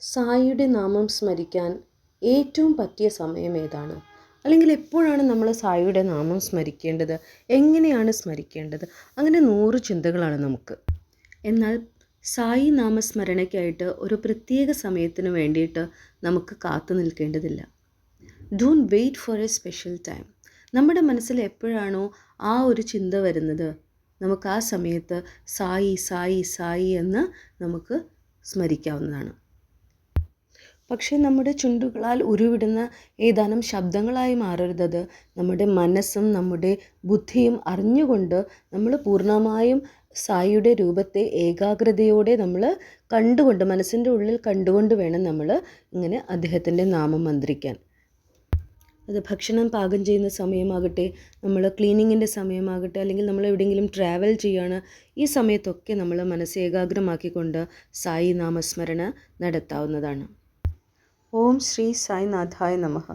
സായിയുടെ നാമം സ്മരിക്കാൻ ഏറ്റവും പറ്റിയ സമയം ഏതാണ്? അല്ലെങ്കിൽ എപ്പോഴാണ് നമ്മൾ സായിയുടെ നാമം സ്മരിക്കേണ്ടത്? എങ്ങനെയാണ് സ്മരിക്കേണ്ടത്? അങ്ങനെ 100 ചിന്തകളാണ് നമുക്ക്. എന്നാൽ സായി നാമസ്മരണയ്ക്കായിട്ട് ഒരു പ്രത്യേക സമയത്തിന് വേണ്ടിയിട്ട് നമുക്ക് കാത്തു നിൽക്കേണ്ടതില്ല. Don't wait for a special time. നമ്മുടെ മനസ്സിൽ എപ്പോഴാണോ ആ ഒരു ചിന്ത വരുന്നത്, നമുക്ക് ആ സമയത്ത് സായി സായി സായി എന്ന് നമുക്ക് സ്മരിക്കാവുന്നതാണ്. പക്ഷേ നമ്മുടെ ചുണ്ടുകളാൽ ഉരുവിടുന്ന ഏതാനും ശബ്ദങ്ങളായി മാറരുതത്. നമ്മുടെ മനസ്സും നമ്മുടെ ബുദ്ധിയും അറിഞ്ഞുകൊണ്ട് നമ്മൾ പൂർണ്ണമായും സായിയുടെ രൂപത്തെ ഏകാഗ്രതയോടെ നമ്മൾ കണ്ടുകൊണ്ട്, മനസ്സിൻ്റെ ഉള്ളിൽ കണ്ടുകൊണ്ട് വേണം നമ്മൾ ഇങ്ങനെ അദ്ദേഹത്തിൻ്റെ നാമം മന്ത്രിക്കാൻ. അത് ഭക്ഷണം പാകം ചെയ്യുന്ന സമയമാകട്ടെ, നമ്മൾ ക്ലീനിങ്ങിൻ്റെ സമയമാകട്ടെ, അല്ലെങ്കിൽ നമ്മൾ എവിടെയെങ്കിലും ട്രാവൽ ചെയ്യുകയാണ്, ഈ സമയത്തൊക്കെ നമ്മൾ മനസ്സ് ഏകാഗ്രമാക്കിക്കൊണ്ട് സായി നാമസ്മരണ നടത്താവുന്നതാണ്. ഓം ശ്രീ സായിനാഥായ നമഃ.